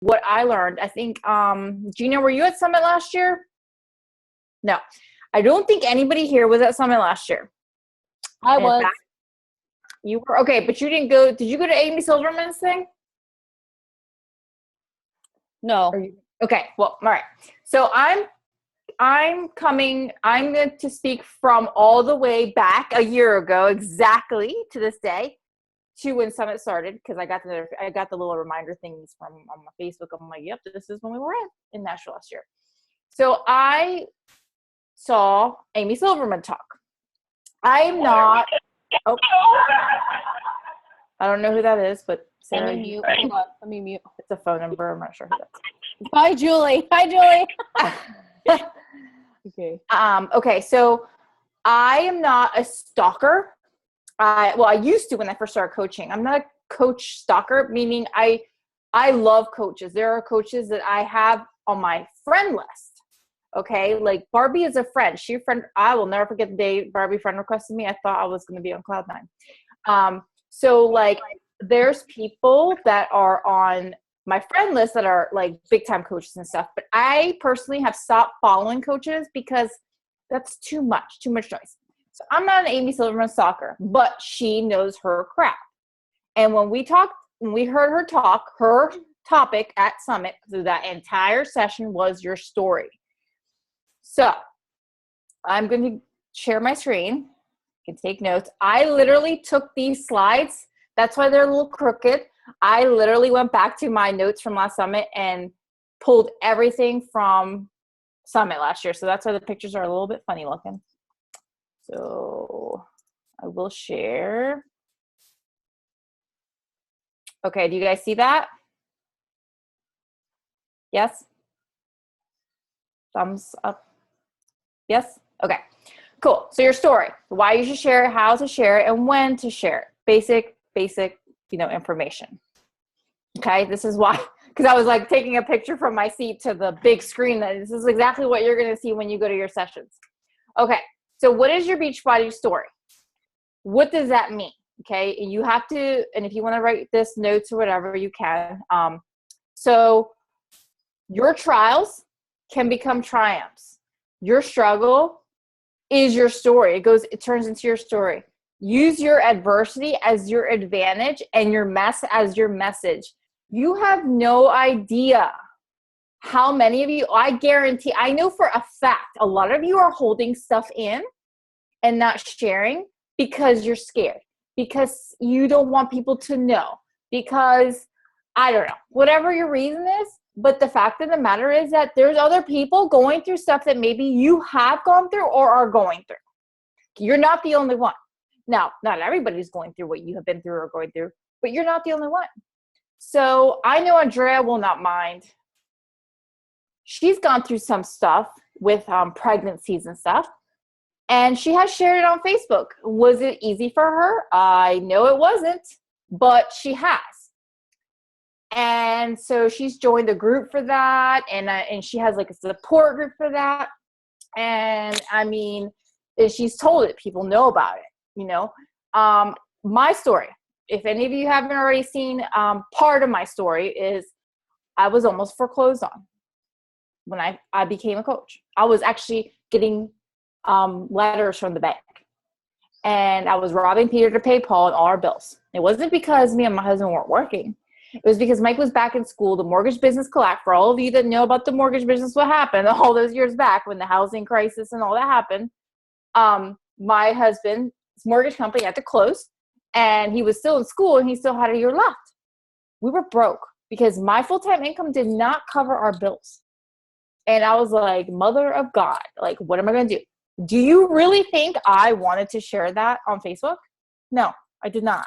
what I learned. I think, Gina, were you at Summit last year? No, I don't think anybody here was at Summit last year. I was. You were, okay, but you didn't go. Did you go to Amy Silverman's thing? No. Okay, well, all right. So I'm going to speak from all the way back a year ago, exactly to this day, to when Summit started, because I got the little reminder things from on my Facebook. I'm like, yep, this is when we were in Nashville last year. So I saw Amy Silverman talk. I'm not. Oh, I don't know who that is, but Sarah. Let me mute. Hold on. Let me mute. It's a phone number. I'm not sure who that's. Bye, Julie. Hi, Julie. Okay. Okay, so I am not a stalker. I used to when I first started coaching. I'm not a coach stalker, meaning I love coaches. There are coaches that I have on my friend list. Okay, like Barbie is a friend. I will never forget the day Barbie friend requested me. I thought I was going to be on cloud nine. So like there's people that are on my friend list that are like big time coaches and stuff. But I personally have stopped following coaches because that's too much noise. So I'm not an Amy Silverman stalker, but she knows her crap. And when we heard her talk, her topic at Summit through that entire session was your story. So I'm going to share my screen. You can take notes. I literally took these slides. That's why they're a little crooked. I literally went back to my notes from last Summit and pulled everything from Summit last year. So that's why the pictures are a little bit funny looking. So I will share. Okay, do you guys see that? Yes? Thumbs up. Yes? Okay, cool. So your story, why you should share it, how to share it, and when to share it. Basic, information. Okay, this is why, because I was like taking a picture from my seat to the big screen. This is exactly what you're going to see when you go to your sessions. Okay, so what is your Beachbody story? What does that mean? Okay, and you have to, and if you want to write this notes or whatever, you can. So your trials can become triumphs. Your struggle is your story. It turns into your story. Use your adversity as your advantage and your mess as your message. You have no idea how many of you, I guarantee, I know for a fact, a lot of you are holding stuff in and not sharing because you're scared, because you don't want people to know, because I don't know, whatever your reason is. But the fact of the matter is that there's other people going through stuff that maybe you have gone through or are going through. You're not the only one. Now, not everybody's going through what you have been through or going through, but you're not the only one. So I know Andrea will not mind. She's gone through some stuff with pregnancies and stuff, and she has shared it on Facebook. Was it easy for her? I know it wasn't, but she has. And so she's joined a group for that, and she has like a support group for that. And I mean, she's told it, people know about it. My story, if any of you haven't already seen, part of my story is I was almost foreclosed on when I became a coach. I was actually getting letters from the bank, and I was robbing Peter to pay Paul and all our bills. It wasn't because me and my husband weren't working. It was because Mike was back in school. The mortgage business collapsed. For all of you that know about the mortgage business, what happened all those years back when the housing crisis and all that happened, my husband's mortgage company had to close, and he was still in school, and he still had a year left. We were broke because my full-time income did not cover our bills. And I was like, mother of God, like, what am I going to do? Do you really think I wanted to share that on Facebook? No, I did not.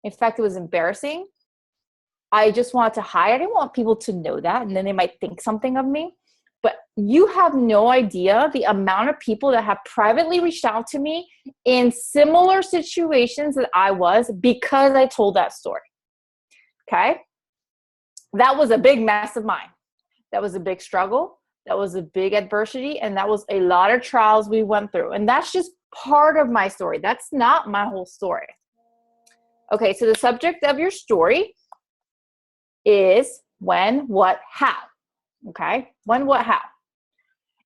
In fact, it was embarrassing. I just wanted to hide. I didn't want people to know that, and then they might think something of me. But you have no idea the amount of people that have privately reached out to me in similar situations that I was because I told that story. Okay? That was a big mess of mine. That was a big struggle. That was a big adversity. And that was a lot of trials we went through. And that's just part of my story. That's not my whole story. Okay, so the subject of your story is When, what, how. Okay? When, what, how.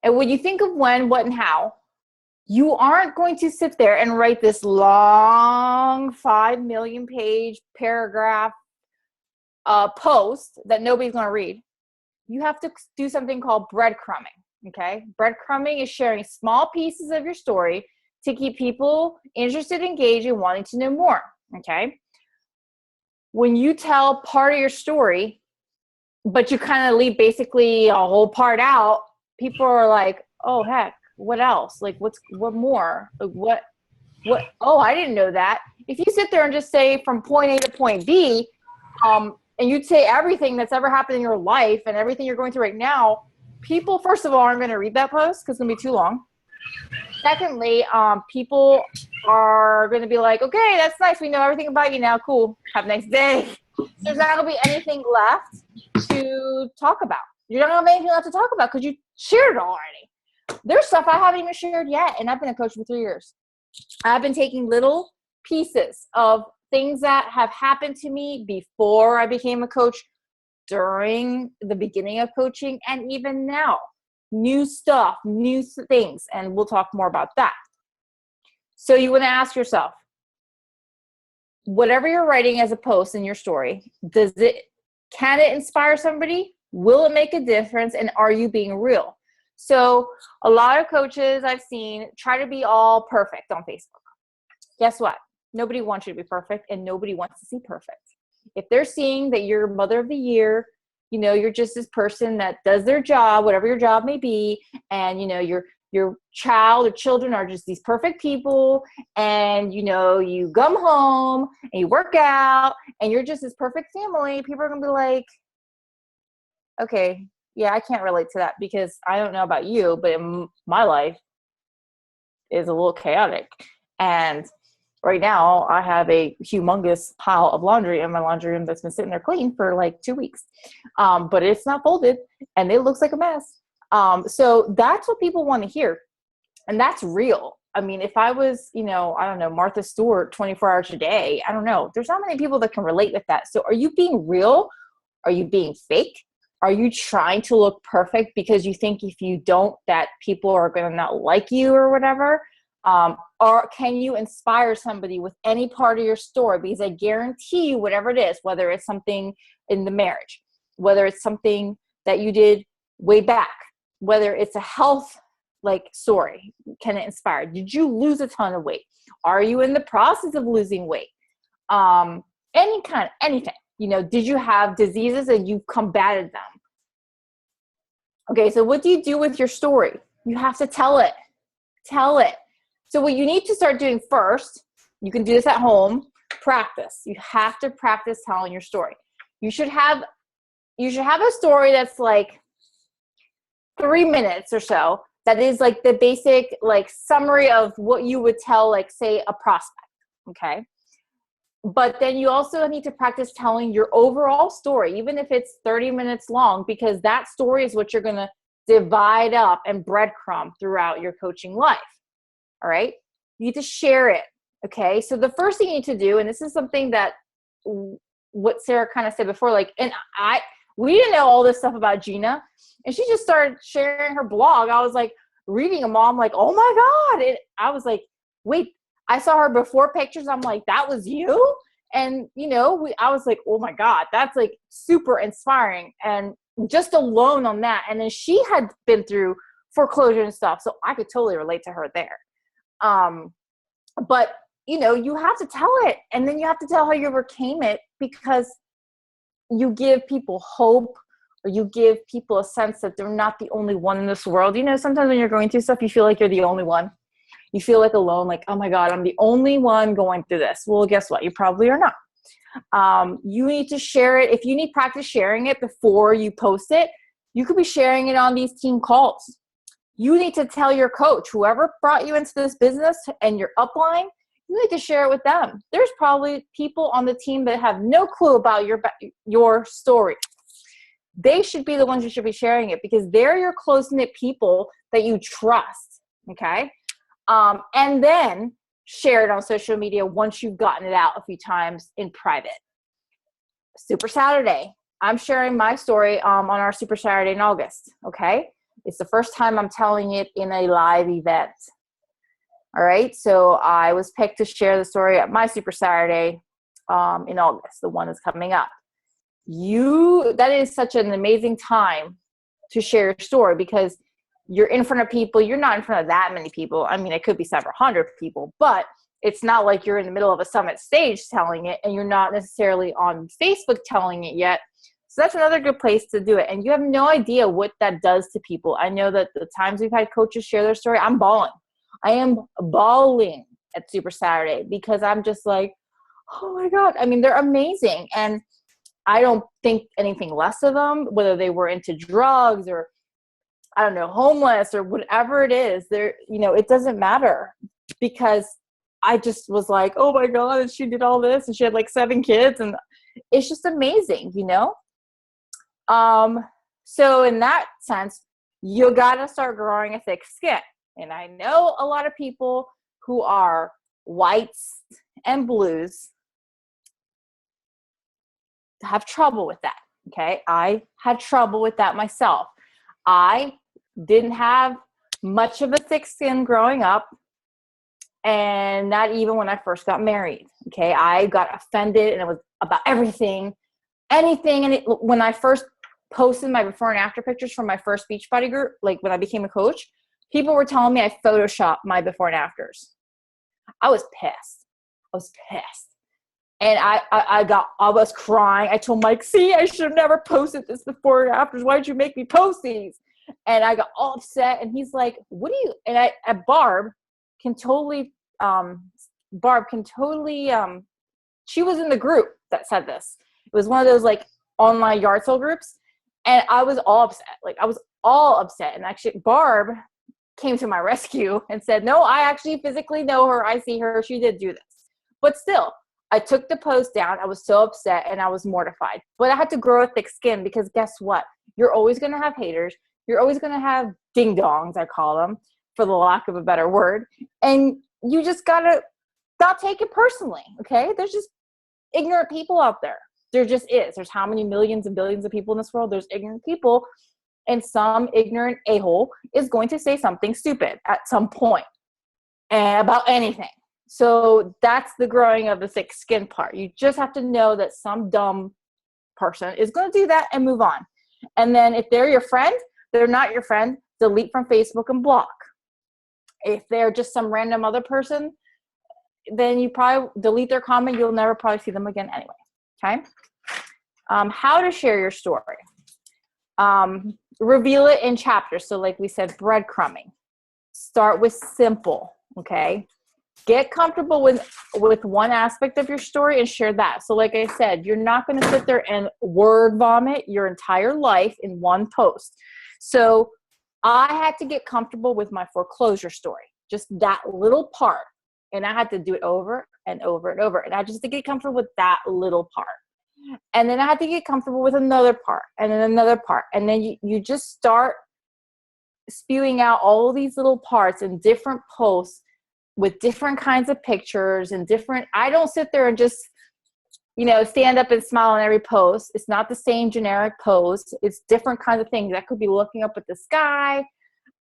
And when you think of when, what, and how, you aren't going to sit there and write this long 5 million page paragraph post that nobody's going to read. You have to do something called breadcrumbing. Okay? Breadcrumbing is sharing small pieces of your story to keep people interested, engaged, and wanting to know more. Okay? When you tell part of your story, but you kind of leave basically a whole part out, people are like, oh, heck, what else? Like, what more? Like, what, oh, I didn't know that. If you sit there and just say from point A to point B, and you'd say everything that's ever happened in your life and everything you're going through right now, people, first of all, aren't going to read that post because it's going to be too long. Secondly, people are going to be like, okay, that's nice. We know everything about you now. Cool. Have a nice day. There's not going to be anything left to talk about. You're not going to have anything left to talk about because you shared it already. There's stuff I haven't even shared yet, and I've been a coach for 3 years. I've been taking little pieces of things that have happened to me before I became a coach, during the beginning of coaching, and even now. New stuff, new things, and we'll talk more about that. So you want to ask yourself, whatever you're writing as a post in your story, can it inspire somebody? Will it make a difference? And are you being real? So a lot of coaches I've seen try to be all perfect on Facebook. Guess what? Nobody wants you to be perfect, and nobody wants to see perfect. If they're seeing that you're Mother of the Year, you know, you're just this person that does their job, whatever your job may be, and, you know, your child or children are just these perfect people, and, you know, you come home and you work out and you're just this perfect family, people are going to be like, okay, yeah, I can't relate to that because I don't know about you, but my life is a little chaotic. And right now I have a humongous pile of laundry in my laundry room that's been sitting there clean for like 2 weeks. But it's not folded and it looks like a mess. So that's what people want to hear. And that's real. I mean, if I was, you know, I don't know, Martha Stewart 24 hours a day, I don't know. There's not many people that can relate with that. So are you being real? Are you being fake? Are you trying to look perfect because you think if you don't, that people are going to not like you or whatever? Or can you inspire somebody with any part of your story? Because I guarantee you, whatever it is, whether it's something in the marriage, whether it's something that you did way back, whether it's a health like story, can it inspire? Did you lose a ton of weight? Are you in the process of losing weight? Anything, you know, did you have diseases and you combated them? Okay, so what do you do with your story? You have to tell it. Tell it. So what you need to start doing first, you can do this at home, practice. You have to practice telling your story. You should have a story that's like 3 minutes or so. That is like the basic like summary of what you would tell, like, say, a prospect. Okay. But then you also need to practice telling your overall story, even if it's 30 minutes long, because that story is what you're going to divide up and breadcrumb throughout your coaching life. All right. You need to share it. Okay. So the first thing you need to do, and this is something that what Sarah kind of said before, like, and we didn't know all this stuff about Gina, and she just started sharing her blog. I was like reading them all. I'm like, oh my God. And I was like, wait, I saw her before pictures. I'm like, that was you? And, you know, I was like, oh my God, that's like super inspiring. And just alone on that. And then she had been through foreclosure and stuff. So I could totally relate to her there. But, you know, you have to tell it. And then you have to tell how you overcame it, because you give people hope, or you give people a sense that they're not the only one in this world. You know, sometimes when you're going through stuff, you feel like you're the only one. You feel like alone, like, oh my God, I'm the only one going through this. Well, guess what? You probably are not. You need to share it. If you need practice sharing it before you post it, you could be sharing it on these team calls. You need to tell your coach, whoever brought you into this business and your upline, you need to share it with them. There's probably people on the team that have no clue about your story. They should be the ones who should be sharing it, because they're your close-knit people that you trust, okay? And then share it on social media once you've gotten it out a few times in private. Super Saturday. I'm sharing my story on our Super Saturday in August, okay? It's the first time I'm telling it in a live event. All right, so I was picked to share the story at my Super Saturday in August, the one that's coming up. That is such an amazing time to share your story because you're in front of people. You're not in front of that many people. I mean, it could be several hundred people, but it's not like you're in the middle of a summit stage telling it, and you're not necessarily on Facebook telling it yet. So that's another good place to do it. And you have no idea what that does to people. I know that the times we've had coaches share their story, I'm bawling. I am bawling at Super Saturday because I'm just like, oh my God. I mean, they're amazing. And I don't think anything less of them, whether they were into drugs or, I don't know, homeless or whatever it is. It doesn't matter, because I just was like, oh my God, and she did all this and she had like 7 kids, and it's just amazing, So in that sense, you got to start growing a thick skin. And I know a lot of people who are whites and blues have trouble with that. Okay. I had trouble with that myself. I didn't have much of a thick skin growing up, and not even when I first got married. Okay. I got offended, and it was about anything. And when I first posted my before and after pictures from my first Beachbody group, like when I became a coach, people were telling me I photoshopped my before and afters. I was pissed. And I was crying. I told Mike, see, I should have never posted this before and afters. Why did you make me post these? And I got all upset. And he's like, what do you, and Barb can totally, she was in the group that said this. It was one of those like online yard sale groups. And I was all upset. And actually Barb came to my rescue and said, no, I actually physically know her. I see her. She did do this. But still, I took the post down. I was so upset and I was mortified. But I had to grow a thick skin, because guess what? You're always going to have haters. You're always going to have ding-dongs, I call them, for the lack of a better word. And you just got to not take it personally, okay? There's just ignorant people out there. There just is. There's how many millions and billions of people in this world? There's ignorant people. And some ignorant a-hole is going to say something stupid at some point about anything. So that's the growing of the thick skin part. You just have to know that some dumb person is going to do that and move on. And then if they're your friend, they're not your friend, delete from Facebook and block. If they're just some random other person, then you probably delete their comment. You'll never probably see them again anyway. Okay. How to share your story. Reveal it in chapters. So like we said, breadcrumbing. Start with simple. Okay. Get comfortable with one aspect of your story and share that. So like I said, you're not going to sit there and word vomit your entire life in one post. So I had to get comfortable with my foreclosure story, just that little part. And I had to do it over and over and over. And I just had to get comfortable with that little part. And then I had to get comfortable with another part, and then another part. And then you just start spewing out all these little parts in different posts with different kinds of pictures and different. I don't sit there and just, stand up and smile on every post. It's not the same generic post. It's different kinds of things. I could be looking up at the sky.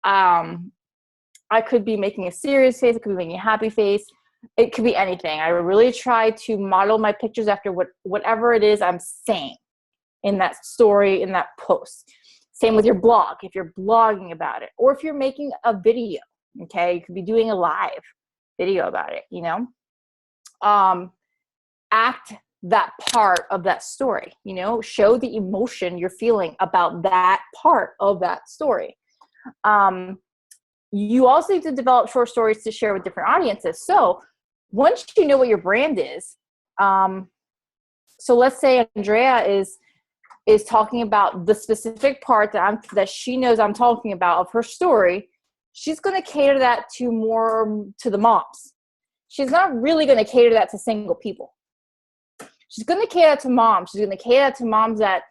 I could be making a serious face. I could be making a happy face. It could be anything. I really try to model my pictures after whatever it is I'm saying in that story, in that post. Same with your blog, if you're blogging about it, or if you're making a video, okay? You could be doing a live video about it, act that part of that story, show the emotion you're feeling about that part of that story. You also need to develop short stories to share with different audiences. So once you know what your brand is, so let's say Andrea is talking about the specific part that she knows I'm talking about of her story. She's going to cater that to the moms. She's not really going to cater that to single people. She's going to cater to moms. She's going to cater to moms that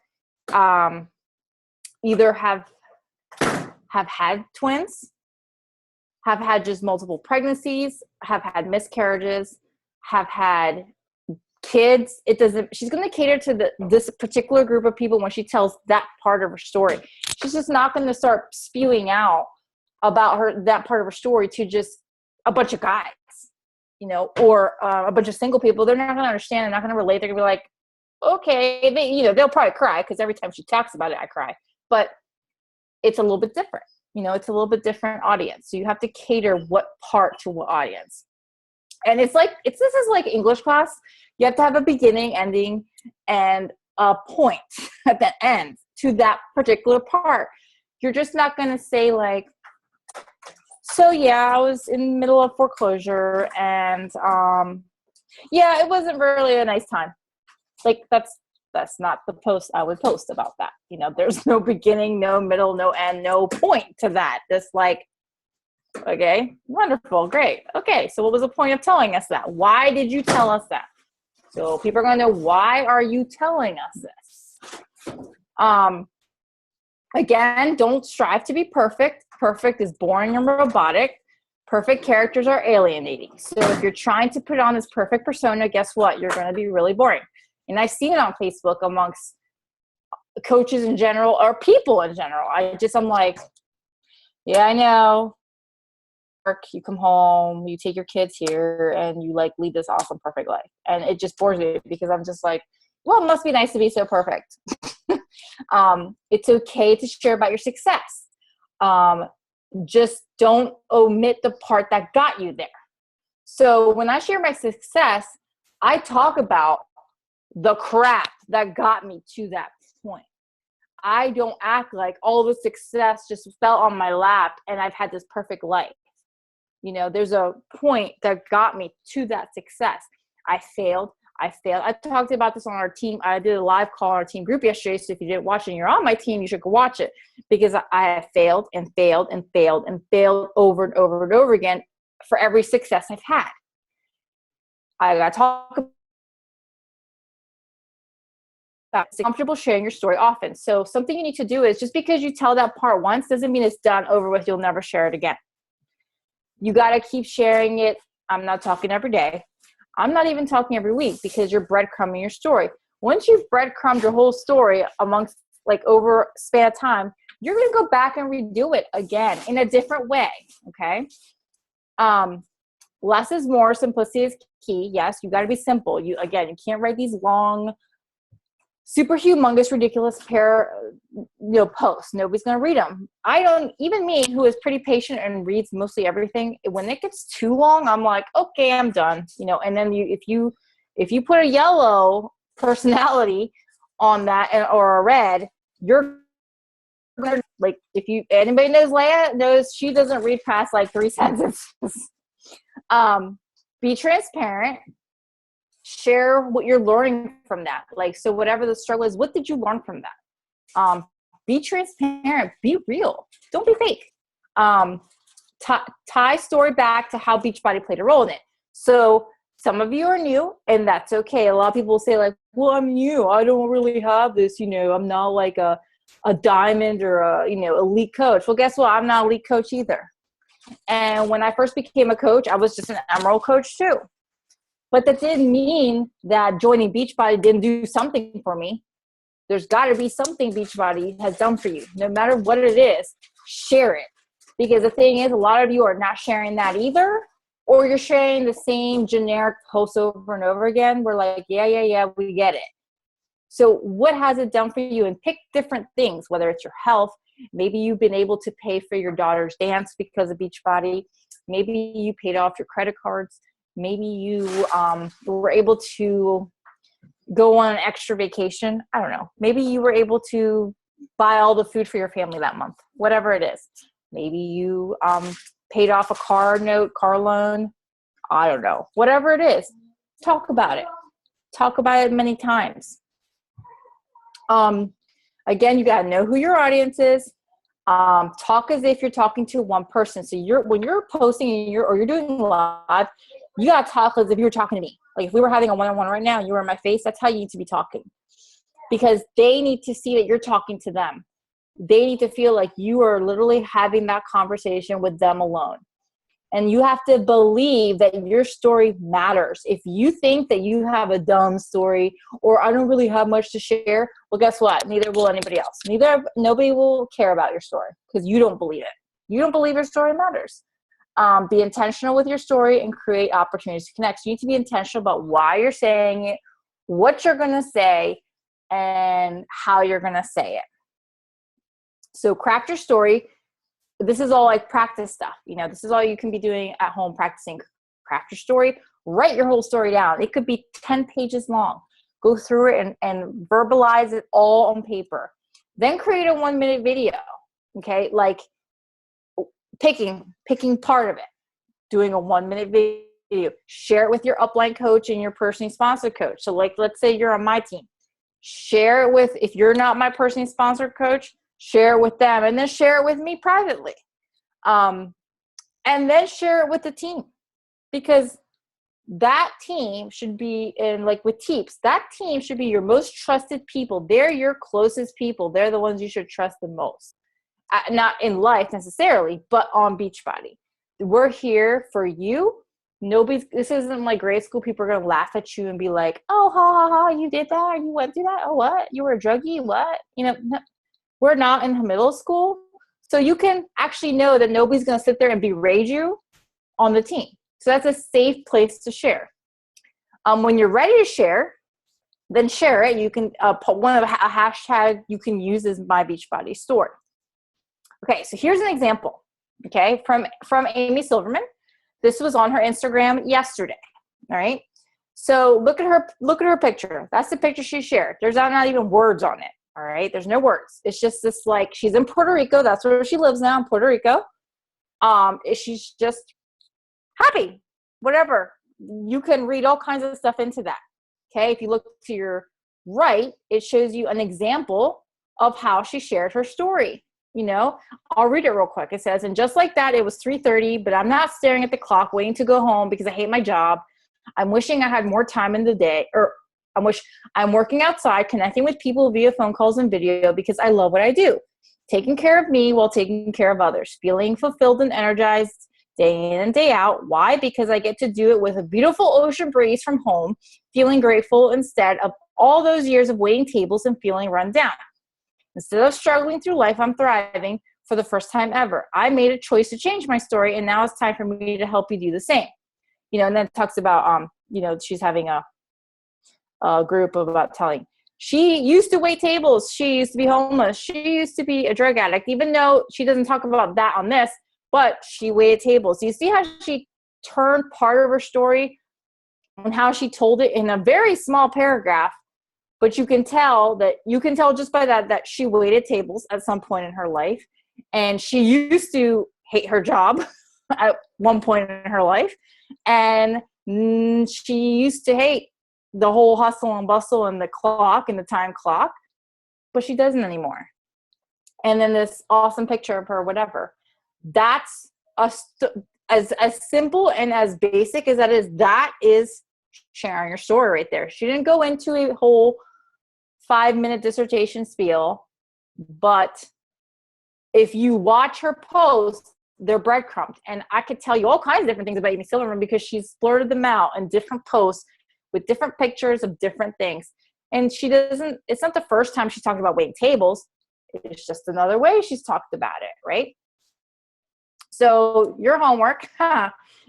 either have had twins, have had just multiple pregnancies, have had miscarriages, have had kids, it doesn't, she's going to cater to this particular group of people when she tells that part of her story. She's just not going to start spewing out about that part of her story to just a bunch of guys, you know, or a bunch of single people. They're not going to understand. They're not going to relate. They're going to be like, okay, they'll probably cry because every time she talks about it, I cry. But it's a little bit different. You know, it's a little bit different audience. So you have to cater what part to what audience. And this is like English class. You have to have a beginning, ending, and a point at the end to that particular part. You're just not going to say like, so yeah, I was in the middle of foreclosure and yeah, it wasn't really a nice time. Like that's not the post I would post about that. You know, there's no beginning, no middle, no end, no point to that. Just like, okay, wonderful, great. Okay, so what was the point of telling us that? Why did you tell us that? So people are going to know, why are you telling us this? Again, don't strive to be perfect. Perfect is boring and robotic. Perfect characters are alienating. So if you're trying to put on this perfect persona, guess what? You're going to be really boring. And I've seen it on Facebook amongst coaches in general or people in general. I'm like, yeah, I know. You come home, you take your kids here, and you like lead this awesome, perfect life. And it just bores me because I'm just like, well, it must be nice to be so perfect. It's okay to share about your success. Just don't omit the part that got you there. So when I share my success, I talk about the crap that got me to that point. I don't act like all the success just fell on my lap and I've had this perfect life. You know, there's a point that got me to that success. I failed. I talked about this on our team. I did a live call on our team group yesterday. So if you didn't watch it and you're on my team, you should go watch it, because I have failed and failed and failed and failed over and over and over again for every success I've had. I got to talk about comfortable sharing your story often. So something you need to do is, just because you tell that part once doesn't mean it's done, over with, you'll never share it again. You got to keep sharing it. I'm not talking every day. I'm not even talking every week, because you're breadcrumbing your story. Once you've breadcrumbed your whole story amongst like over a span of time, you're going to go back and redo it again in a different way. Okay. Less is more. Simplicity is key. Yes. You got to be simple. You can't write these long, super humongous, ridiculous posts. Nobody's going to read them. Even me, who is pretty patient and reads mostly everything, when it gets too long, I'm like, okay, I'm done. And then if you put a yellow personality on that or a red, you're going to, like, anybody knows Leia knows she doesn't read past like 3 sentences. Be transparent. Share what you're learning from that. Like, so whatever the struggle is, what did you learn from that? Be transparent, be real. Don't be fake. Tie story back to how Beachbody played a role in it. So some of you are new, and that's okay. A lot of people will say like, well, I'm new. I don't really have this, I'm not like a diamond or a, elite coach. Well, guess what? I'm not an elite coach either. And when I first became a coach, I was just an emerald coach too. But that didn't mean that joining Beachbody didn't do something for me. There's got to be something Beachbody has done for you. No matter what it is, share it. Because the thing is, a lot of you are not sharing that either, or you're sharing the same generic posts over and over again. We're like, yeah, we get it. So what has it done for you? And pick different things, whether it's your health. Maybe you've been able to pay for your daughter's dance because of Beachbody. Maybe you paid off your credit cards. Maybe you were able to go on an extra vacation. I don't know. Maybe you were able to buy all the food for your family that month, whatever it is. Maybe you paid off a car loan. I don't know. Whatever it is, talk about it. Talk about it many times. Again, you got to know who your audience is. Talk as if you're talking to one person. So when you're posting and you're doing live, you got to talk as if you were talking to me. Like if we were having a one-on-one right now and you were in my face, that's how you need to be talking. Because they need to see that you're talking to them. They need to feel like you are literally having that conversation with them alone. And you have to believe that your story matters. If you think that you have a dumb story or I don't really have much to share, well, guess what? Neither will anybody else. Nobody will care about your story because you don't believe it. You don't believe your story matters. Be intentional with your story and create opportunities to connect. So you need to be intentional about why you're saying it, what you're going to say, and how you're going to say it. So craft your story. This is all like practice stuff. This is all you can be doing at home, practicing. Craft your story. Write your whole story down. It could be 10 pages long. Go through it and verbalize it all on paper. Then create a 1-minute video. Okay, like picking part of it, doing a 1-minute video. Share it with your upline coach and your personally sponsored coach. So like, let's say you're on my team. Share it with, if you're not my personally sponsored coach, share it with them, and then share it with me privately. And then share it with the team, because that team should be in, like with TEEPS, that team should be your most trusted people. They're your closest people. They're the ones you should trust the most. Not in life necessarily, but on Beachbody. We're here for you. This isn't like grade school. People are going to laugh at you and be like, oh, ha, ha, ha, you did that? You went through that? Oh, what? You were a druggie? What? No, we're not in middle school. So you can actually know that nobody's going to sit there and berate you on the team. So that's a safe place to share. When you're ready to share, then share it. You can put a hashtag you can use is My Beachbody Story. Okay, so here's an example. Okay, from Amy Silverman. This was on her Instagram yesterday. All right. So look at her picture. That's the picture she shared. There's not even words on it. All right. There's no words. It's just this, like, she's in Puerto Rico. That's where she lives now, in Puerto Rico. She's just happy, whatever. You can read all kinds of stuff into that. Okay. If you look to your right, it shows you an example of how she shared her story. I'll read it real quick. It says, and just like that, it was 3:30, but I'm not staring at the clock waiting to go home because I hate my job. I'm wishing I had more time in the day, or I'm working outside, connecting with people via phone calls and video because I love what I do. Taking care of me while taking care of others, feeling fulfilled and energized day in and day out. Why? Because I get to do it with a beautiful ocean breeze from home, feeling grateful instead of all those years of waiting tables and feeling run down. Instead of struggling through life, I'm thriving for the first time ever. I made a choice to change my story, and now it's time for me to help you do the same. And then it talks about, she's having a group about telling. She used to wait tables. She used to be homeless. She used to be a drug addict, even though she doesn't talk about that on this, but she waited tables. You see how she turned part of her story and how she told it in a very small paragraph. But you can tell just by that she waited tables at some point in her life. And she used to hate her job at one point in her life. And she used to hate the whole hustle and bustle and the clock and the time clock. But she doesn't anymore. And then this awesome picture of her, whatever. That's as simple and as basic as that is sharing your story right there. She didn't go into a whole 5-minute dissertation spiel, but if you watch her post, they're breadcrumbed. And I could tell you all kinds of different things about Amy Silverman because she's blurted them out in different posts with different pictures of different things. And it's not the first time she's talked about waiting tables. It's just another way she's talked about it, right? So your homework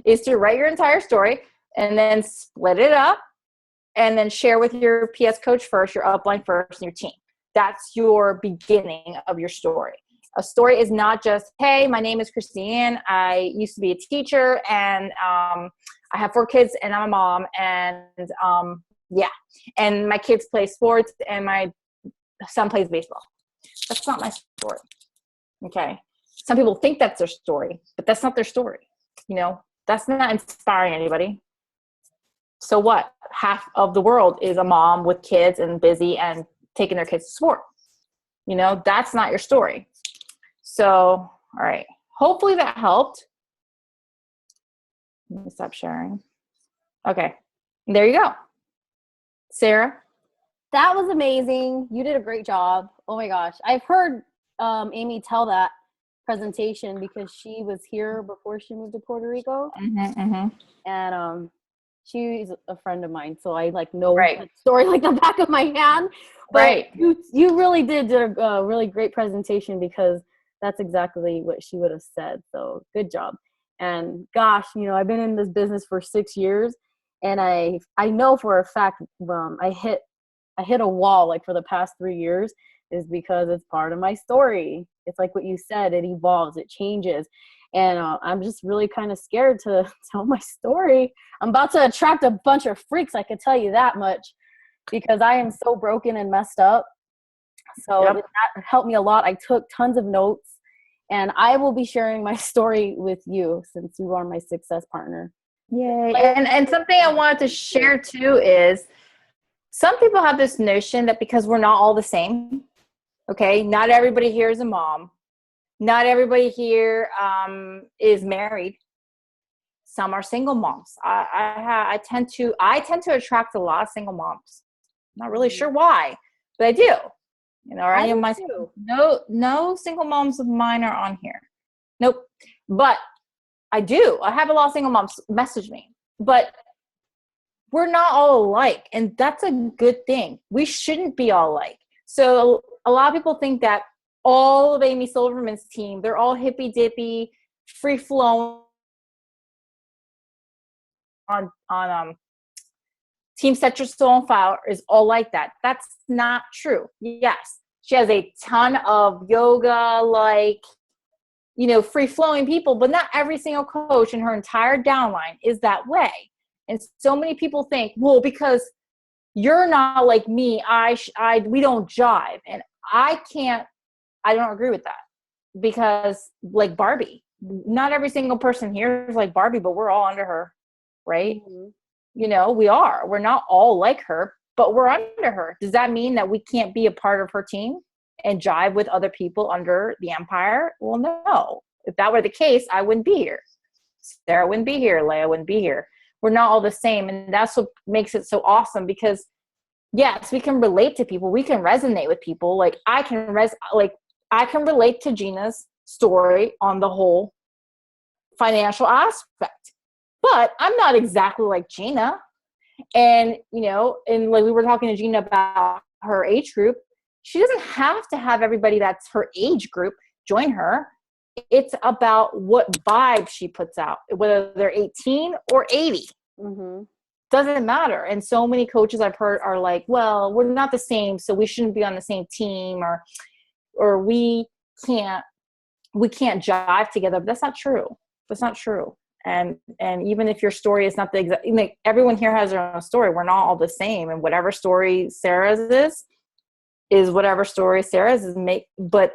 is to write your entire story and then split it up and then share with your PS coach first, your upline first, and your team. That's your beginning of your story. A story is not just, hey, my name is Christine. I used to be a teacher, and I have 4 kids, and I'm a mom, and and my kids play sports, and my son plays baseball. That's not my story, okay? Some people think that's their story, but that's not their story. That's not inspiring anybody. So what? Half of the world is a mom with kids and busy and taking their kids to sport. That's not your story. So, all right. Hopefully that helped. Let me stop sharing. Okay. There you go. Sarah? That was amazing. You did a great job. Oh my gosh. I've heard Amy tell that presentation because she was here before she moved to Puerto Rico, and she's a friend of mine, so I like know the story like the back of my hand. But you really did a really great presentation because that's exactly what she would have said. So good job. And gosh, I've been in this business for 6 years, and I know for a fact I hit a wall like for the past 3 years is because it's part of my story. It's like what you said, it evolves, it changes. And I'm just really kind of scared to tell my story. I'm about to attract a bunch of freaks, I can tell you that much, because I am so broken and messed up. So that helped me a lot. I took tons of notes, and I will be sharing my story with you since you are my success partner. Yay. And something I wanted to share too is some people have this notion that because we're not all the same, okay, not everybody here is a mom. Not everybody here is married. Some are single moms. I tend to attract a lot of single moms. Not really sure why, but I do. Any of my no single moms of mine are on here. Nope. But I do. I have a lot of single moms message me. But we're not all alike, and that's a good thing. We shouldn't be all alike. So a lot of people think that all of Amy Silverman's team, they're all hippy dippy, free flowing on Team Set Your Soul on Fire is all like that. That's not true. Yes, she has a ton of yoga, free flowing people, but not every single coach in her entire downline is that way. And so many people think, well, because you're not like me, we don't jive. And I don't agree with that, because like Barbie, not every single person here is like Barbie, but we're all under her, right? We're not all like her, but we're under her. Does that mean that we can't be a part of her team and jive with other people under the empire? Well, no. If that were the case, I wouldn't be here. Sarah wouldn't be here. Leah wouldn't be here. We're not all the same. And that's what makes it so awesome, because yes, we can relate to people. We can resonate with people. Like I can relate to Gina's story on the whole financial aspect, but I'm not exactly like Gina. And, and like we were talking to Gina about her age group, she doesn't have to have everybody that's her age group join her. It's about what vibe she puts out, whether they're 18 or 80. Doesn't matter. And so many coaches I've heard are like, well, we're not the same, so we shouldn't be on the same team, or we can't jive together. But that's not true. That's not true. And even if your story is not the exact, everyone here has their own story. We're not all the same. And whatever story Sarah's is whatever story Sarah's is. But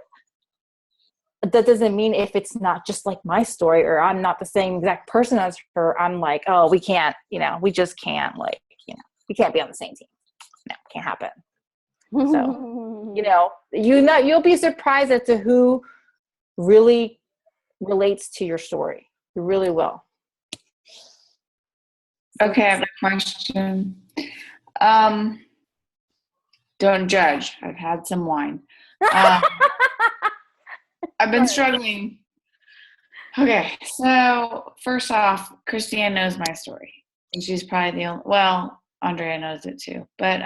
that doesn't mean if it's not just like my story, or I'm not the same exact person as her, I'm like, oh, we can't, we just can't, we can't be on the same team. No, it can't happen. So, you'll be surprised as to who really relates to your story. You really will. Okay, I have a question. Don't judge. I've had some wine. I've been struggling. Okay, so first off, Christiane knows my story. And she's probably the only, well, Andrea knows it too. But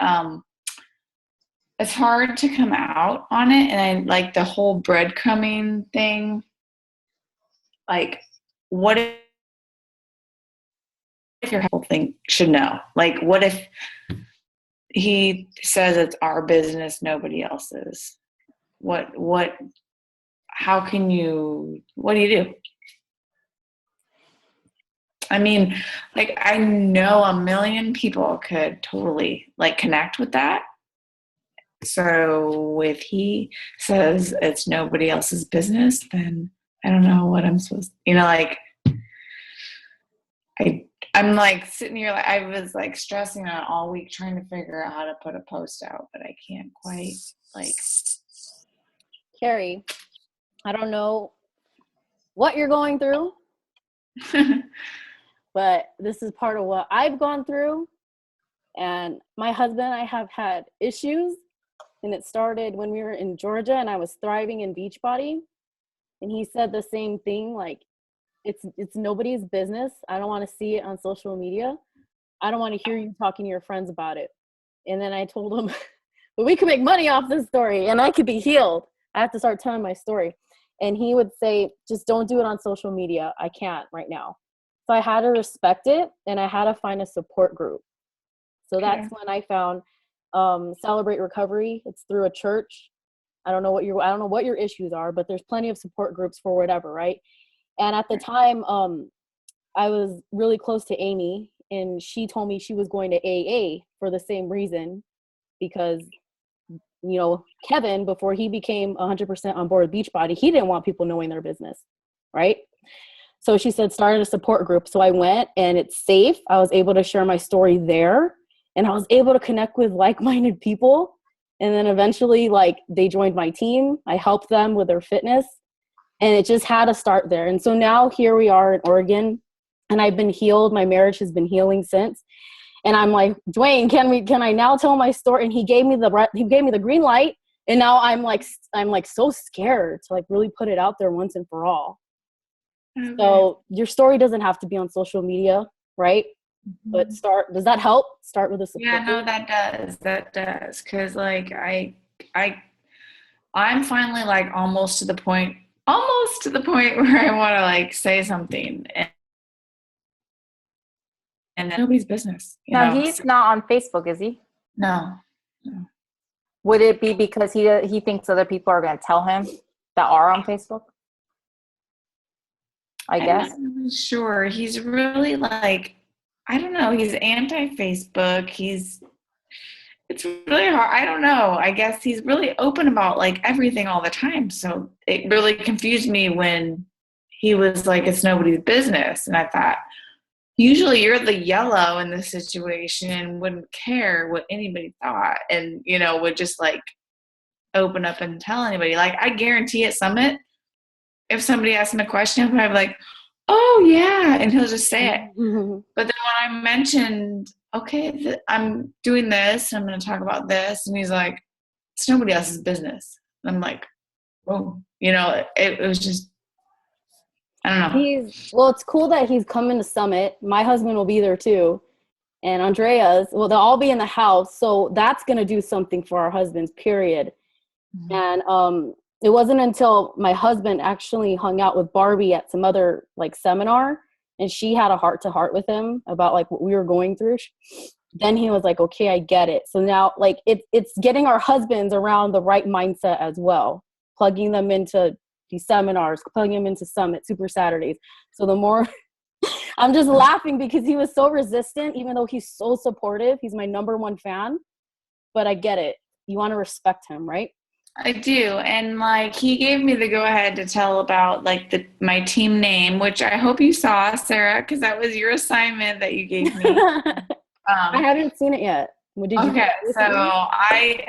it's hard to come out on it. And I like the whole breadcrumbing thing. Like, what if your whole thing should know? Like, what if he says it's our business, nobody else's? How can you, what do you do? I mean, like, I know a million people could totally connect with that. So if he says it's nobody else's business, then I don't know what I'm supposed to, I'm sitting here, I was stressing out all week trying to figure out how to put a post out, but I can't quite Carrie, I don't know what you're going through, but this is part of what I've gone through. And my husband and I have had issues, and it started when we were in Georgia and I was thriving in Beachbody. and he said the same thing. Like, it's nobody's business. I don't want to see it on social media. I don't want to hear you talking to your friends about it. And then I told him, but we can make money off this story and I could be healed. I have to start telling my story. And he would say, just don't do it on social media. I can't right now. So I had to respect it, and I had to find a support group. So that's when I found Celebrate Recovery. It's through a church. I don't know what your issues are, but there's plenty of support groups for whatever, right? And at the time, I was really close to Amy, and she told me she was going to AA for the same reason, because, you know, Kevin, before he became 100% on board with Beachbody, he didn't want people knowing their business, right? So she said, start a support group. So I went, and it's safe. I was able to share my story there, and I was able to connect with like-minded people. And then eventually, like, they joined my team. I helped them with their fitness, and it just had to start there. And so now here we are in Oregon, and I've been healed. My marriage has been healing since. And I'm like, Dwayne, can I now tell my story? And he gave me the green light. And now I'm like so scared to like really put it out there once and for all. Okay. So your story doesn't have to be on social media, right? Mm-hmm. But does that help? Start with a support. Yeah, no, that does. Cause like I'm finally like almost to the point where I want to like say something, and then nobody's business. Now he's not on Facebook, is he? No. Would it be because he thinks other people are going to tell him that are on Facebook? I guess. I'm not really sure. He's really like, I don't know. He's anti-Facebook. It's really hard. I don't know. I guess he's really open about like everything all the time. So it really confused me when he was like, it's nobody's business. And I thought, usually you're the yellow in this situation and wouldn't care what anybody thought, and, you know, would just like open up and tell anybody. Like, I guarantee at Summit, if somebody asked him a question, I'd be like, oh yeah, and he'll just say it. Mm-hmm. But then when I mentioned, okay, I'm doing this, I'm going to talk about this, and he's like, it's nobody else's business. And I'm like, oh, you know, it was just, I don't know. Well, it's cool that he's coming to Summit. My husband will be there too. And Andrea's, well, they'll all be in the house. So that's going to do something for our husbands, period. Mm-hmm. And it wasn't until my husband actually hung out with Barbie at some other like seminar, and she had a heart-to-heart with him about like what we were going through. Then he was like, okay, I get it. So now like it's getting our husbands around the right mindset as well, plugging them into these seminars, plugging them into Summit, Super Saturdays. So the more I'm just laughing because he was so resistant, even though he's so supportive. He's my number one fan, but I get it. You want to respect him, right? I do. And like, he gave me the go ahead to tell about like my team name, which I hope you saw, Sarah, because that was your assignment that you gave me. I haven't seen it yet. Did you? Okay, so I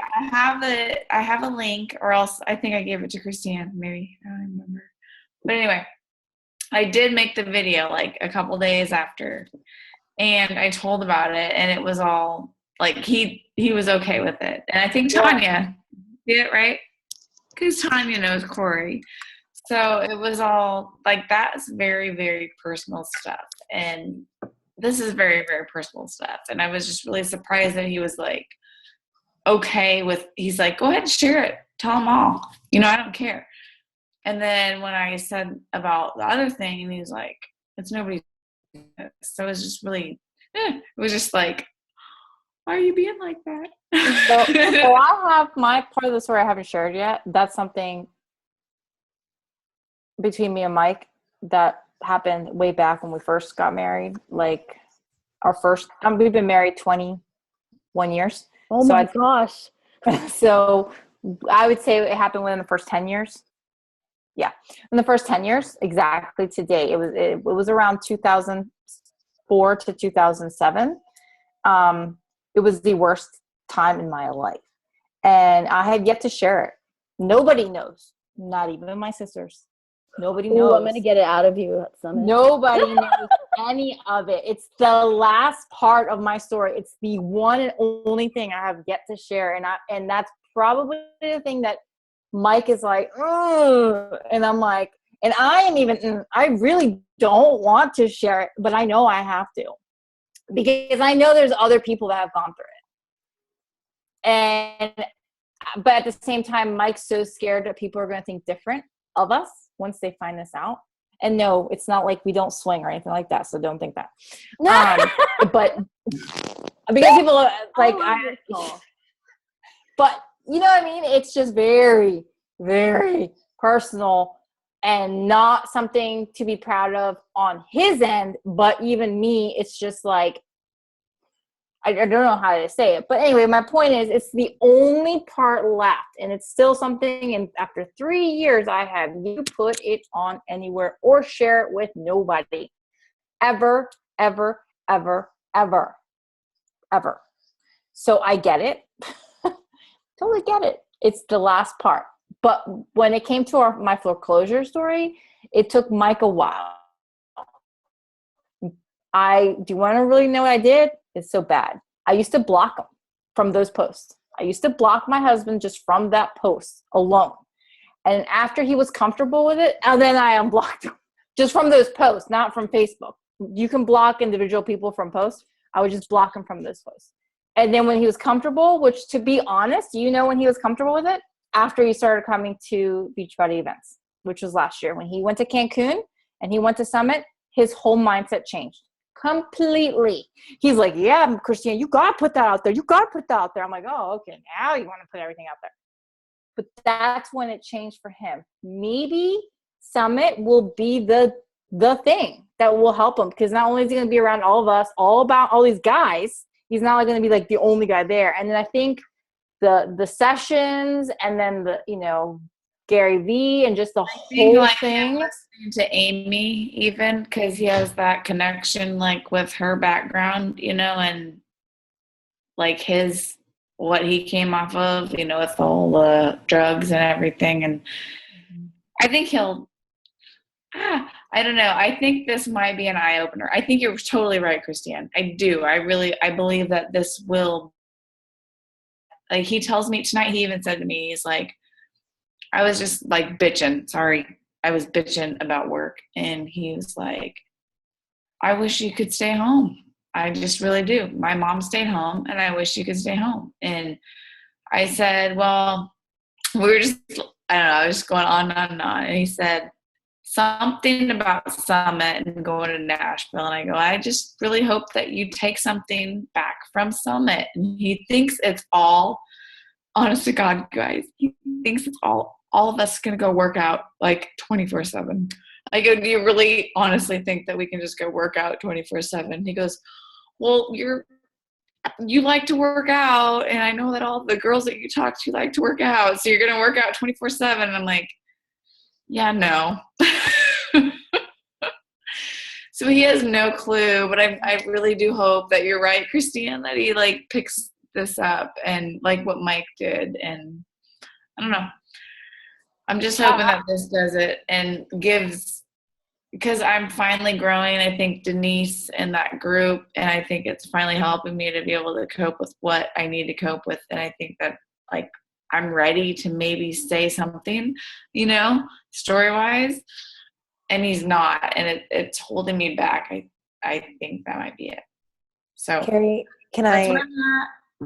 have a link, or else I think I gave it to Christine, maybe. I don't remember. But anyway, I did make the video like a couple days after, and I told about it, and it was all like he was okay with it. And I think Tanya did it, right? Because Tanya knows Corey. So it was all like, that's very, very personal stuff. And this is very, very personal stuff. And I was just really surprised that he was like, okay with, he's like, go ahead and share it. Tell them all. You know, I don't care. And then when I said about the other thing, and he was like, it's nobody's business. So it was just really, it was just like, why are you being like that? So I have my part of the story I haven't shared yet. That's something between me and Mike that happened way back when we first got married. Like our first, we've been married 21 years. Oh my gosh. So I would say it happened within the first 10 years. Yeah. In the first 10 years, exactly today. It was around 2004 to 2007. It was the worst time in my life. And I had yet to share it. Nobody knows. Not even my sisters. Nobody knows. I'm going to get it out of you at some. Nobody knows any of it. It's the last part of my story. It's the one and only thing I have yet to share. And that's probably the thing that Mike is like, ugh. And I'm like, And I really don't want to share it, but I know I have to, because I know there's other people that have gone through it. But at the same time, Mike's so scared that people are going to think different of us once they find this out. And no, it's not like we don't swing or anything like that, so don't think that. But because people are like, but you know what I mean? It's just very, very personal and not something to be proud of on his end. But even me, it's just like, I don't know how to say it. But anyway, my point is, it's the only part left. And it's still something, and after 3 years, I have you put it on anywhere or share it with nobody. Ever, ever, ever, ever, ever. So I get it. Totally get it. It's the last part. But when it came to my foreclosure story, it took Mike a while. Do you want to really know what I did? It's so bad. I used to block him from those posts. I used to block my husband just from that post alone. And after he was comfortable with it, and then I unblocked him just from those posts, not from Facebook. You can block individual people from posts. I would just block him from those posts. And then when he was comfortable, which, to be honest, when he was comfortable with it, after he started coming to Beachbody events, which was last year. When he went to Cancun and he went to Summit, his whole mindset changed completely. He's like, yeah, Christine, you got to put that out there. You got to put that out there. I'm like, oh, okay, now you want to put everything out there. But that's when it changed for him. Maybe Summit will be the thing that will help him, because not only is he going to be around all of us, all about all these guys, he's not going to be like the only guy there. And then I think the sessions, and then Gary Vee, and just the whole thing. Listening to Amy, even because he has that connection, like with her background, and like what he came off of, with all the drugs and everything. And I think I don't know. I think this might be an eye opener. I think you're totally right, Christiane. I do. I believe that this will. Like, he tells me tonight, he even said to me, he's like, I was just like bitching. Sorry. I was bitching about work. And he was like, I wish you could stay home. I just really do. My mom stayed home and I wish you could stay home. And I said, well, we were just, I don't know, I was just going on and on. And he said something about Summit and going to Nashville. And I go, I just really hope that you take something back from Summit. And he thinks it's all, honest to God, guys, he thinks it's all of us going to go work out like 24/7. I go, do you really honestly think that we can just go work out 24/7? He goes, well, you like to work out, and I know that all the girls that you talk to like to work out, so you're going to work out 24/7. And I'm like, yeah, no. So he has no clue, but I really do hope that you're right, Christiane, that he like picks this up and like what Mike did. And I don't know. I'm just hoping that this does it and gives, because I'm finally growing. I think Denise and that group, and I think it's finally helping me to be able to cope with what I need to cope with. And I think that like I'm ready to maybe say something, story-wise, and he's not, and it's holding me back. I think that might be it. So Carrie, can I?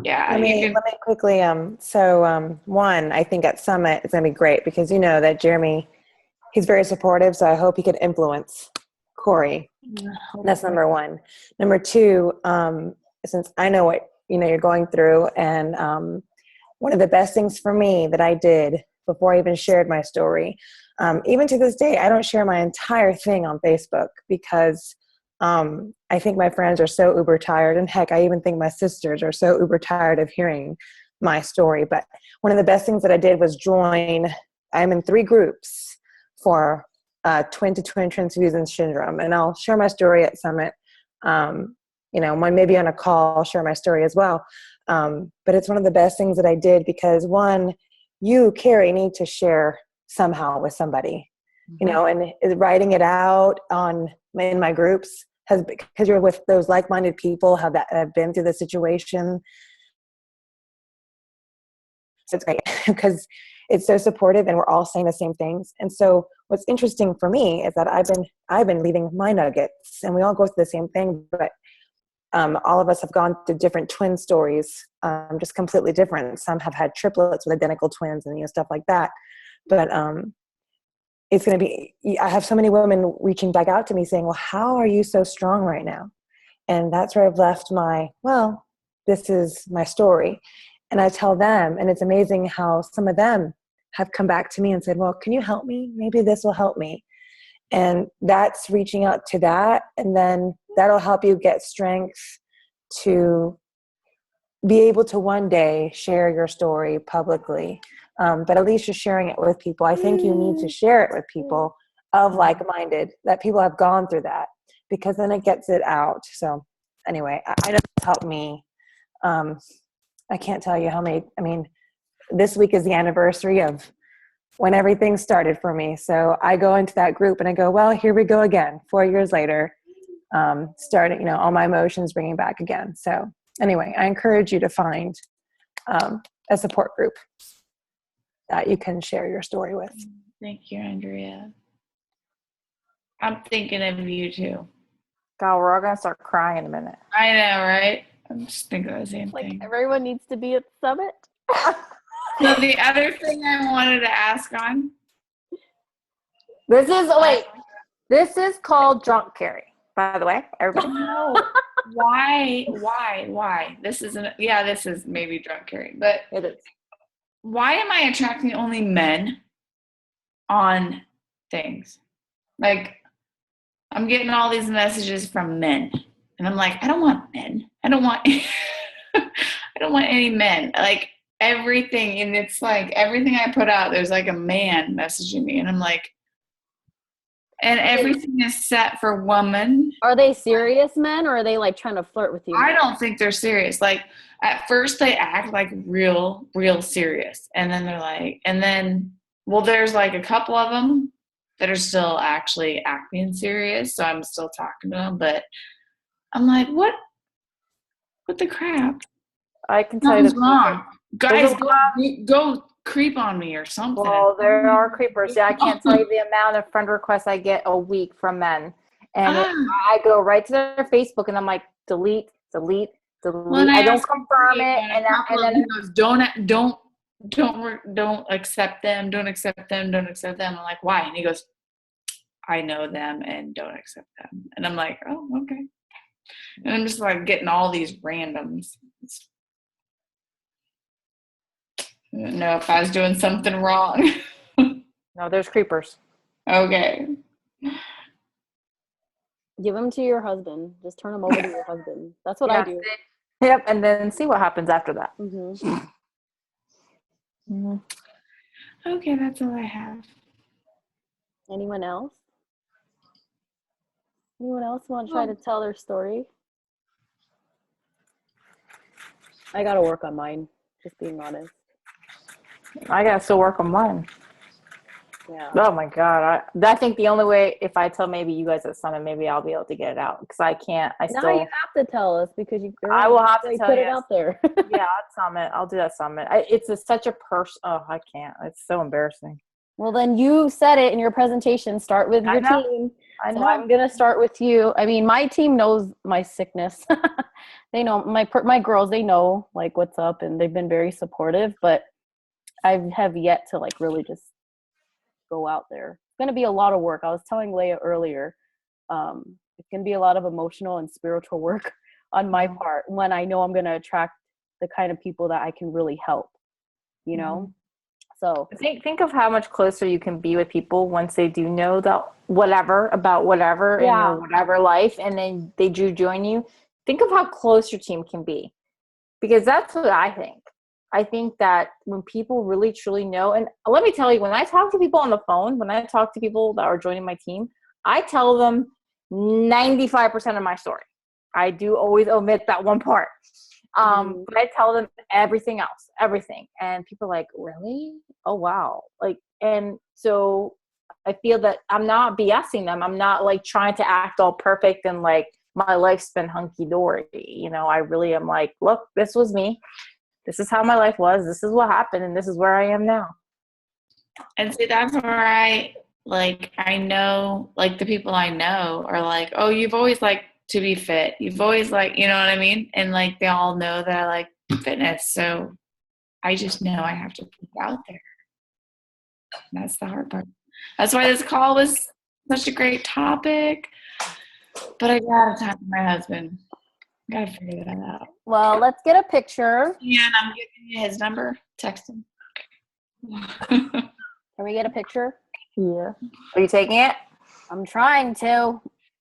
Yeah. Let me quickly. One, I think at Summit it's going to be great because that Jeremy, he's very supportive. So I hope he could influence Corey. That's number one. Number two, since I know what you're going through, and one of the best things for me that I did before I even shared my story, even to this day, I don't share my entire thing on Facebook because I think my friends are so uber tired, and heck, I even think my sisters are so uber tired of hearing my story. But one of the best things that I did was I'm in 3 groups for twin-to-twin transfusion syndrome, and I'll share my story at Summit. Maybe on a call, I'll share my story as well. But it's one of the best things that I did because, one, you, Carrie, need to share somehow with somebody, and writing it out in my groups because you're with those like-minded people have been through the situation. So it's great because it's so supportive, and we're all saying the same things. And so what's interesting for me is that I've been leaving my nuggets, and we all go through the same thing, but all of us have gone through different twin stories, just completely different. Some have had triplets with identical twins and stuff like that. But it's going to be, I have so many women reaching back out to me saying, well, how are you so strong right now? And that's where I've left this is my story. And I tell them, and it's amazing how some of them have come back to me and said, well, can you help me? Maybe this will help me. And that's reaching out to that. And then that'll help you get strength to be able to one day share your story publicly. But at least you're sharing it with people. I think you need to share it with people of like-minded, that people have gone through that, because then it gets it out. So anyway, I know it's helped me. I can't tell you how many, this week is the anniversary of when everything started for me. So I go into that group and I go, well, here we go again, 4 years later, starting, all my emotions bringing back again. So anyway, I encourage you to find a support group that you can share your story with. Thank you, Andrea. I'm thinking of you too. God, we're all going to start crying in a minute. I know, right? I'm just thinking of the same thing. Everyone needs to be at the summit. So the other thing I wanted to ask on. This is called drunk Carrie, by the way, everybody. No. Why? This is maybe drunk Carrie, but It is. Why am I attracting only men on things? Like, I'm getting all these messages from men, and I'm like, I don't want men. I don't want any men. Like, everything, and it's like everything I put out, there's like a man messaging me, and I'm like, and everything is set for woman. Are they serious men, or are they like trying to flirt with you? I don't think they're serious. Like, at first they act like real serious, and then they're like, there's like a couple of them that are still actually acting serious, so I'm still talking to them, but I'm like, what the crap? I can tell you Nothing's wrong. Guys, go creep on me or something. Well, there are creepers. Yeah, I can't tell you the amount of friend requests I get a week from men. And I go right to their Facebook and I'm like, delete. Well, I don't confirm it. And then he goes, don't accept them. Don't accept them. I'm like, why? And he goes, I know them and don't accept them. And I'm like, oh, okay. And I'm just like getting all these randoms. I don't know if I was doing something wrong. No, there's creepers. Okay. Give them to your husband. Just turn them over to your husband. That's what I do. Yep, and then see what happens after that. Mm-hmm. Mm-hmm. Okay, that's all I have. Anyone else? Anyone else want to try to tell their story? I got to work on mine, just being honest. I got to still work on mine. Yeah. Oh my God. I think the only way, if I tell maybe you guys at Summit, maybe I'll be able to get it out, because I can't. Now you have to tell us, because I will have to tell put you. it out there. Yeah, at Summit. I'll do that Summit. It's such a I can't. It's so embarrassing. Well, then you said it in your presentation. Start with your team. I know. So I'm going to start with you. I mean, my team knows my sickness. They know my girls, they know like what's up, and they've been very supportive, but I have yet to like really just go out there. It's going to be a lot of work. I was telling Leia earlier, it's going to be a lot of emotional and spiritual work on my part when I know I'm going to attract the kind of people that I can really help, you know? So think of how much closer you can be with people once they do know that whatever in your whatever life, and then they do join you. Think of how close your team can be, because that's what I think. I think that when people really truly know, and let me tell you, when I talk to people on the phone, when I talk to people that are joining my team, I tell them 95% of my story. I do always omit that one part. But I tell them everything else, everything. And people are like, really? Oh, wow. Like, and so I feel that I'm not BSing them. I'm not like trying to act all perfect and like my life's been hunky dory. You know, I really am like, look, this was me. This is how my life was. This is what happened. And this is where I am now. And see, that's where I know, like, the people I know are like, oh, you've always liked to be fit. You've always like, you know what I mean? And like, they all know that I like fitness. So I just know I have to put it out there. And that's the hard part. That's why this call was such a great topic. But I gotta talk to my husband. Gotta figure that out. Well, let's get a picture. Yeah, and I'm giving you his number. Text him. Can we get a picture? Yeah. Are you taking it? I'm trying to.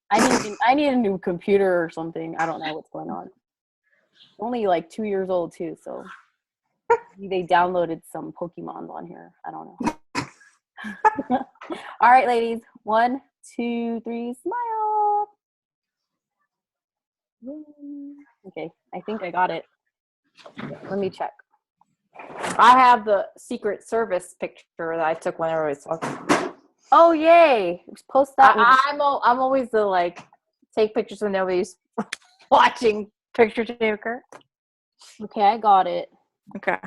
I need a new computer or something. I don't know what's going on. Only like 2 years old too, so they downloaded some Pokemons on here. I don't know. All right, ladies. 1, 2, 3, smile. Okay, I think I got it. Let me check. I have the Secret Service picture that I took when everybody was talking. Oh, yay. Post that one. I'm always the, like, take pictures when nobody's watching picture taker. Okay, I got it. Okay.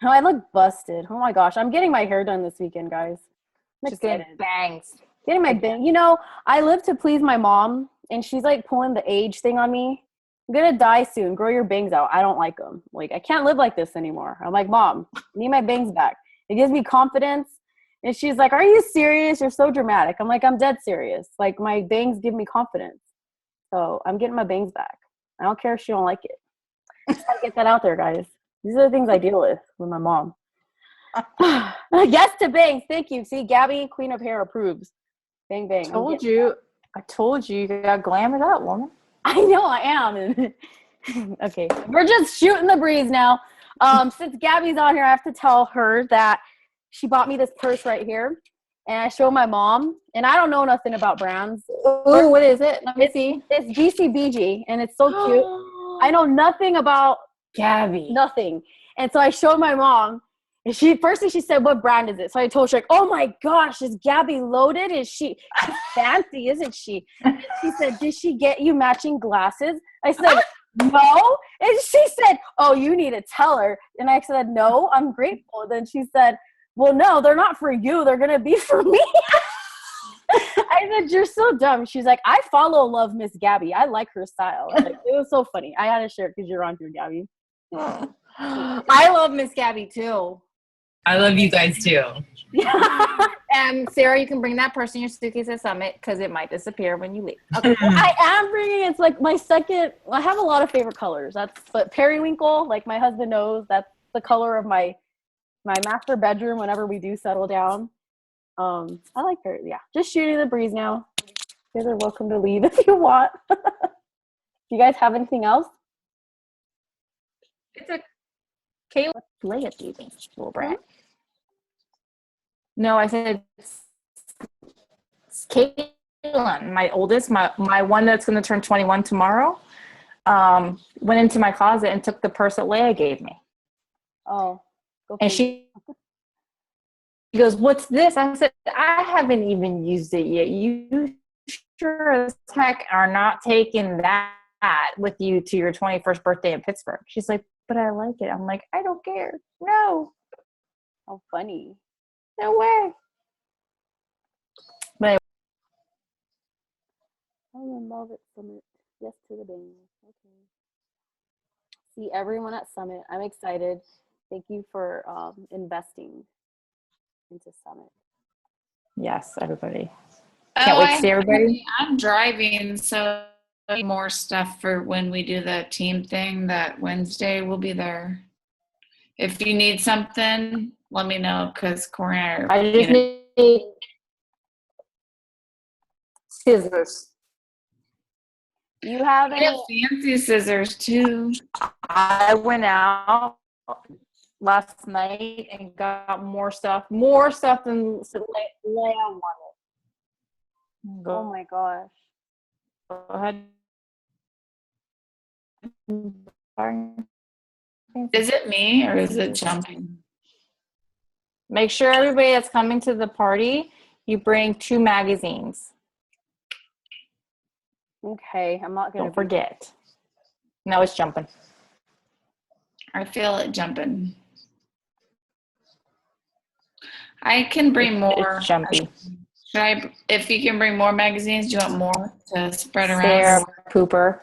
Oh, I look busted. Oh my gosh. I'm getting my hair done this weekend, guys. I'm Just getting bangs. Getting my bang. You know, I live to please my mom, and she's like pulling the age thing on me. I'm gonna die soon. Grow your bangs out. I don't like them. Like, I can't live like this anymore. I'm like, Mom, I need my bangs back. It gives me confidence. And she's like, are you serious? You're so dramatic. I'm like, I'm dead serious. Like, my bangs give me confidence. So I'm getting my bangs back. I don't care if she don't like it. Just gotta get that out there, guys. These are the things I deal with my mom. Yes to bangs. Thank you. See, Gabby, Queen of Hair, approves. Bang, bang. I told you you gotta glam it up, woman. I know I am. Okay, we're just shooting the breeze now. Since Gabby's on here, I have to tell her that she bought me this purse right here, and I showed my mom, and I don't know nothing about brands. Ooh, what is it? Let me see. It's BCBG, and it's so cute. I know nothing about Gabby. nothing, and so I showed my mom, and first thing she said, "What brand is it?" So I told her, like, "Oh my gosh, is Gabby loaded? She's fancy, isn't she?" And she said, "Did she get you matching glasses?" I said, "No." And she said, "Oh, you need to tell her." And I said, "No, I'm grateful." Then she said, "Well, no, they're not for you. They're going to be for me." I said, "You're so dumb." She's like, "I love Miss Gabby. I like her style." Like, it was so funny. I had to share it because you're on here, Gabby. I love Miss Gabby too. I love you guys too. And Sarah, you can bring that purse in your suitcase at Summit because it might disappear when you leave. Okay, well, I am bringing. It's like my second. I have a lot of favorite colors. But periwinkle, like my husband knows, that's the color of my master bedroom. Whenever we do settle down, I like her. Yeah, just shooting the breeze now. You guys are welcome to leave if you want. Do you guys have anything else? It's a Kayla Leia baby, little brat. No, I said it's Caitlin, my oldest, my one that's going to turn 21 tomorrow. Went into my closet and took the purse that Leia gave me. Oh, and she goes, "What's this?" I said, "I haven't even used it yet. You sure as heck are not taking that with you to your 21st birthday in Pittsburgh." She's like, "But I like it." I'm like, "I don't care. No." How funny. No way. But anyway. I'm in love at Summit. Yes to the bang. Okay. See everyone at Summit. I'm excited. Thank you for investing into Summit. Yes, everybody. Can't wait to see everybody. I'm driving, so more stuff for when we do the team thing that Wednesday. We'll be there. If you need something, let me know because Corey and I just need scissors. You have any fancy scissors too? I went out last night and got more stuff than Leia wanted. Oh my gosh. Go ahead. Is it me or is it jumping? Make sure everybody that's coming to the party, you bring 2 magazines. Okay, I'm not gonna. Don't forget. No, it's jumping. I feel it jumping. I can bring more. It's jumpy. Should I? If you can bring more magazines, do you want more to spread around? Sarah Pooper.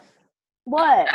What?